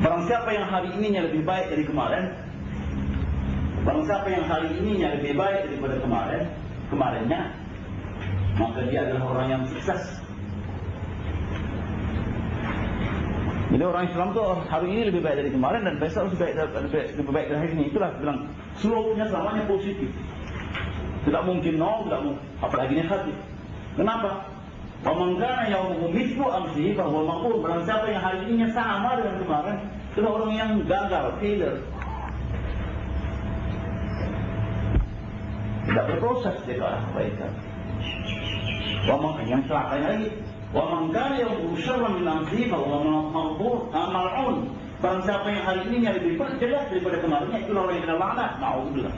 Barang siapa yang hari ininya lebih baik dari kemarin, barang siapa yang hari ininya lebih baik daripada kemarinnya, maka dia adalah orang yang sukses. Jadi orang Islam tu hari ini lebih baik dari kemarin dan besok lebih baik dari hari ini. Itulah bilang seluruhnya selamanya positif. Tidak mungkin tidak mungkin, apalagi negatif. Kenapa? Wa man kana yawmuhu mithlu amsihi fa huwa maqbul. Barang siapa yang hari ininya sama dengan kemarin, itu orang yang gagal, failure. Tidak berproses dia ke arah kebaikan. Wa man yang celakanya lagi, wa man kana yawmuhu syarran min amsihi fa huwa maqbul, mal'un. Barang siapa yang hari ininya lebih jelek daripada kemarinnya, itu orang yang kena laknat. Na'udzubillah.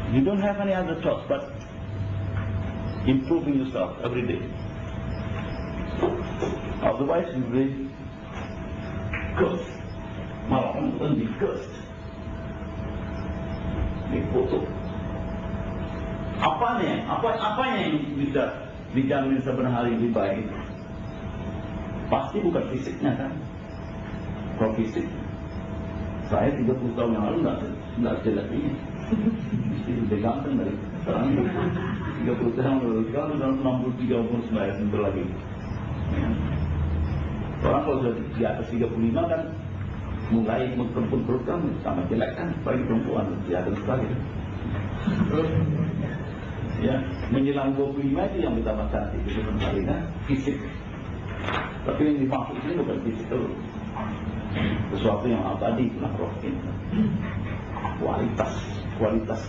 You don't have any other choice but improving yourself every day. Otherwise you will be cursed. Malah orang be cursed. Dikutuk. Apanya yang bisa dijamin sebenarnya hari lebih baik itu? Pasti bukan fisiknya kan? Kalau fisik, saya 30 tahun yang lalu nggak jelek ini. Mesti lebih ganteng dari sekarang ini. 30 tahun lalu, sekarang sudah 63 umur sebentar lagi. Orang kalau sudah di atas 35 kan mulai perut kan sama jelek kan, bagi perempuan di atas lagi. Ya, menjelang 25 itu yang betapa cantik itu sebenarnya fisik. Tapi yang dimaksud ini bukan fisik itu, sesuatu yang abadi, itulah roh ini. Kualitas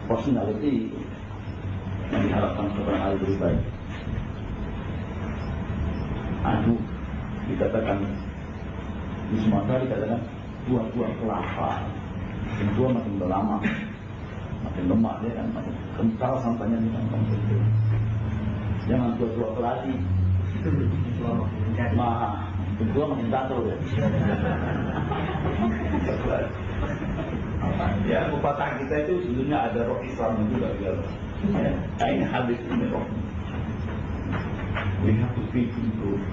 personality yang diharapkan kepada hal lebih baik. Dikatakan di Sumatera dikatakan buah-buah kelapa. Makin tua makin lama, makin lemak dia kan, makin kental sampahnya di kantong itu. Jangan tua-tua keladi. Makin tua makin gatal dia. Ya, pepatah kita itu sebenarnya ada roh Islam juga ya. Ini hadis ini roh. We have to be improved.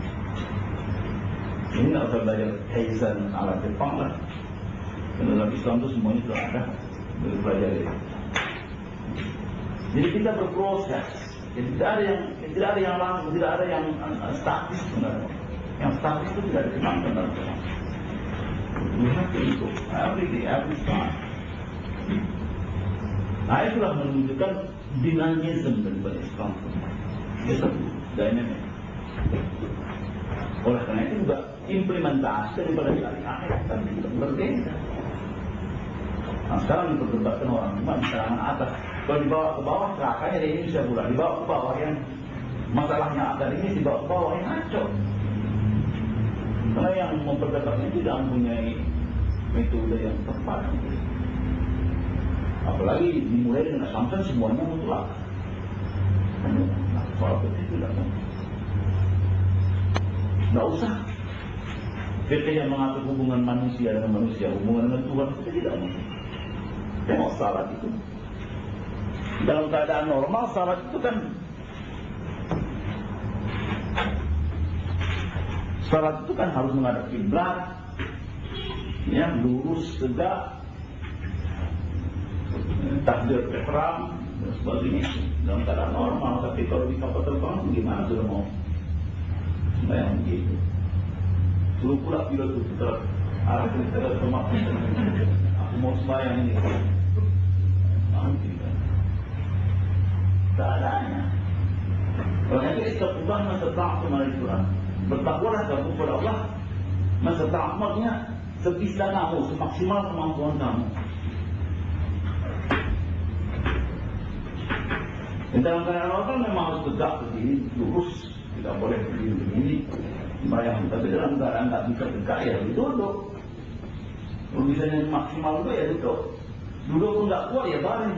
Ini nggak usah belajar Kaizen ala Jepang lah. Dalam Islam itu semuanya sudah ada. Belajar itu. Jadi kita berproses. Jadi tidak ada yang langsung, tidak ada yang statis sebenarnya. Yang statis itu tidak dikenal dalam Islam. We have to improve every day, every time. Nah, itulah menunjukkan dinamisme daripada Islam. Itu dynamic. Oleh karena itu juga implementasi daripada hari akhirat kan berbeda. Nah, sekarang diperdebatkan orang cuma di kalangan atas. Kalau dibawa ke bawah, celakanya ini bisa pula. Dibawa ke bawah yang masalahnya akar ini dibawa ke bawah yang ngaco. Karena yang memperdebatkan tidak mempunyai metode yang tepat. Apalagi dimulai dengan assumption semuanya mutlak. Nah, soal itu tidak mungkin. Tidak usah. Kita yang mengatur hubungan manusia dengan manusia, hubungan dengan Tuhan itu tidak mungkin. Tengok salat itu. Dalam keadaan normal salat itu kan harus menghadap kiblat, ya, lurus, tegak, takbir ihram dan sebagainya dalam keadaan normal. Tapi kalau di kapal terbang gimana sudah mau sembahyang begitu? Suruh pula pilot itu putar arah kita ke rumah. Aku mau sembahyang ini. Nanti kan keadaannya. Karena itu istaqbah mastata'tu min Quran. Bertakwalah kamu kepada Allah mastata'tu, maksudnya sebisa kamu, semaksimal kemampuan kamu. Dan dalam keadaan normal memang harus tegak berdiri, lurus, tidak boleh berdiri begini, bayang. Tapi dalam keadaan tak bisa tegak ya duduk. Kalau misalnya maksimal itu ya duduk. Duduk pun tak kuat ya baring.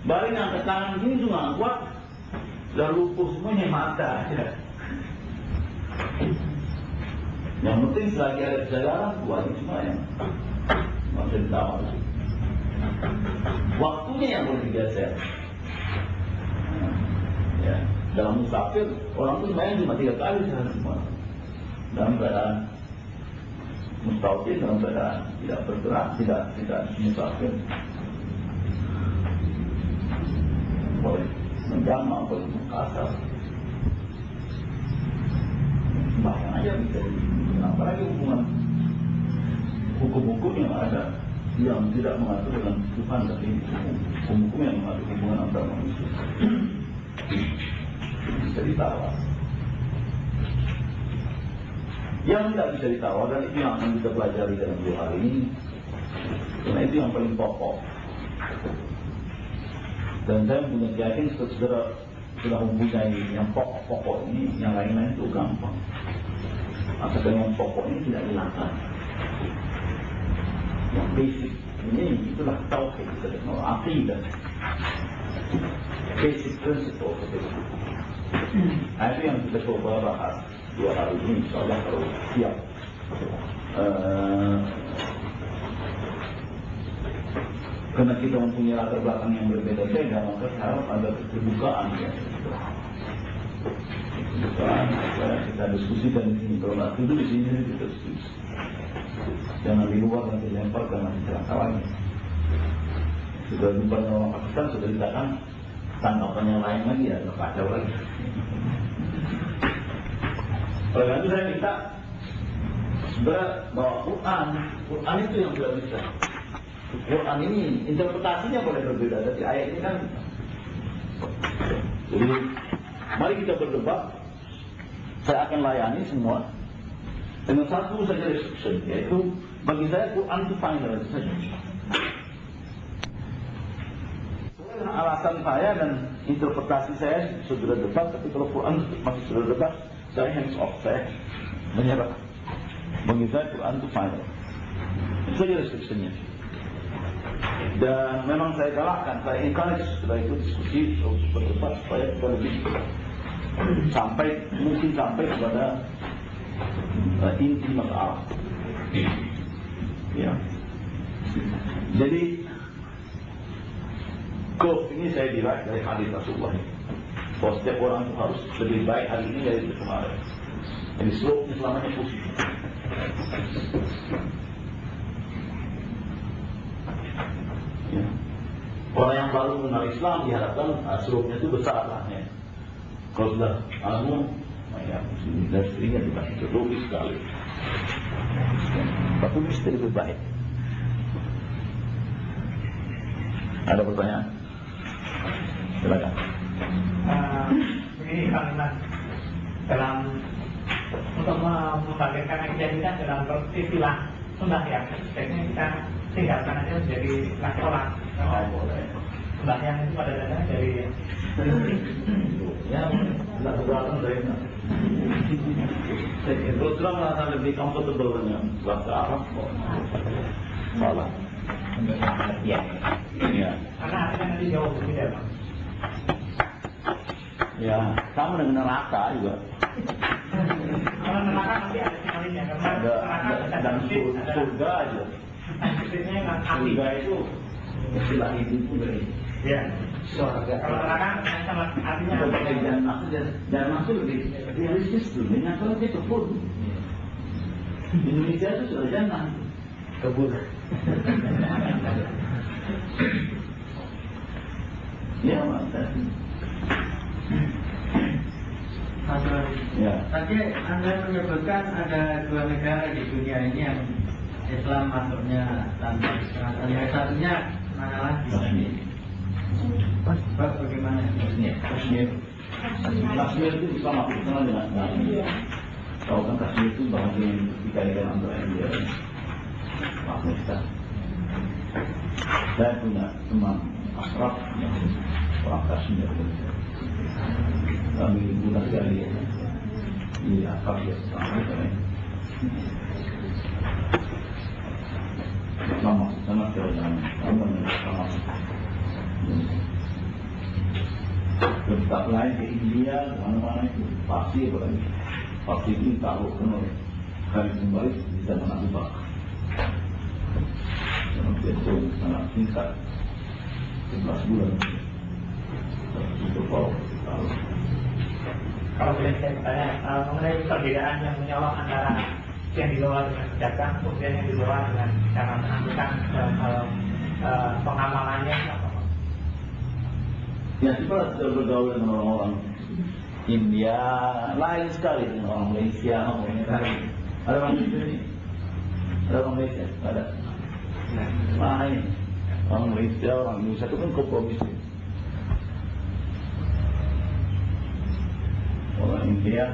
Baring angkat tangan begini juga nggak kuat. Lalu lupuh semuanya mata. Ya. Yang penting selagi ada kesadaran, buat itu semua yang masih ditawar. Waktunya yang boleh digeser. Ya, dalam musafir orang itu sembahyang cuma 3 kali sehari semua. Dalam keadaan mustautin dalam keadaan tidak bergerak, tidak mustautin. Boleh menjama, boleh mengkasar. Bahkan aja bisa. Apalagi hubungan hukum-hukum yang ada yang tidak mengatur dengan Tuhan, tapi hukum-hukum yang mengatur hubungan antar manusia bisa ditawar. Yang tidak bisa ditawar, dan itu yang akan kita pelajari dalam 2 hari ini, karena itu yang paling pokok. Dan saya punya keyakinan saudara sudah mempunyai yang pokok-pokok ini, yang lain-lain itu gampang. Asalkan yang pokok ini tidak hilangkan. Yang basic ini itulah tauhid, aqidah, basic principle. Itu yang kita coba bahas 2 hari ini, insyaallah kalau siap. Karena kita mempunyai latar belakang yang berbeda-beda, maka harus ada keterbukaan ya. Keterbukaan, kita diskusikan di sini. Kalau nggak itu di sini kita diskusi. Jangan di luar nanti lempar karena celaka lagi. Sudah jumpa orang Pakistan, sudah dikatakan tanggapan yang lain lagi ya, kacau lagi. Oleh itu saya minta sebenarnya bahwa Quran itu yang tidak bisa. Quran ini interpretasinya boleh berbeda. Jadi ayat ini kan, jadi mari kita berdebat. Saya akan layani semua dengan satu saja restriction, yaitu bagi saya Quran itu final saja. Alasan saya dan interpretasi saya sudah debat, tapi kalau Quran masih sudah debat, saya hands off, saya menyerah. Bagi saya Quran itu final. Itu saja restrictionnya. Dan memang saya galakkan, saya encourage setelah itu diskusi, berdebat supaya kita lebih mungkin sampai kepada inti masalah. Ya. Jadi ini saya diraih dari hadis Rasulullah. Bahwa setiap orang itu harus lebih baik hari ini dari kemarin. Jadi slope selamanya positif. Ya. Orang yang baru mengenal Islam diharapkan slope-nya itu besar lah ya. Kalau sudah ya dari istrinya juga itu logis sekali. Tapi mesti lebih baik. Ada pertanyaan? Silakan. Ini kalimat dalam untuk membangkitkan akidah kita dalam istilah sembah ya, sebaiknya kita tinggalkan aja menjadi sholat. Boleh. Sembahyang itu pada dasarnya dari ya, tidak keberatan dari mana. Terus terang merasa lebih comfortable dengan bahasa Arab kok. Salah. Ya. Karena artinya nanti jauh berbeda, Pak. Ya, sama dengan neraka juga. Kalau neraka nanti ada simbolisnya, karena neraka Dan surga aja. Maksudnya kan api. Surga itu istilah itu dari surga. Kalau neraka sama artinya dan maksud lebih realistis tuh. Dengan kalau dia kebun. Indonesia itu sudah jangan kebun. Ya, mantap. Ya. Tadi Anda menyebutkan ada 2 negara di dunia ini yang Islam masuknya tanpa kekerasan. Yang satunya mana lagi? Bagaimana? Kashmir itu sama sama dengan tahu kan Kashmir itu bagian dikaitan antara India dan Pakistan. Saya punya teman akrab yang orang Kashmir. Kami bulan kali di akrab ya sama sama kerajaan sama tempat lain ke India, mana-mana itu pasti berani. Pasti itu tahu kenal kali kembali bisa menambah. Itu sangat singkat, 11 bulan. Itu kalau boleh saya bertanya mengenai perbedaan yang menyolok antara yang dikelola dengan kebijakan, kemudian yang dikelola dengan cara menentukan dalam hal pengamalannya. Ya, kita sudah bergaul dengan orang-orang India, lain sekali dengan orang Malaysia, orang Indonesia. Ada orang Indonesia? Ada orang Malaysia? Ada. Lain. Orang Malaysia, orang Indonesia itu kan kompromis. Orang India,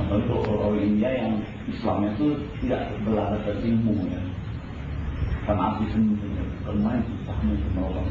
atau orang India yang Islamnya itu tidak berlandaskan ilmu ya. Kan abis ini, kan main susahnya sama orang.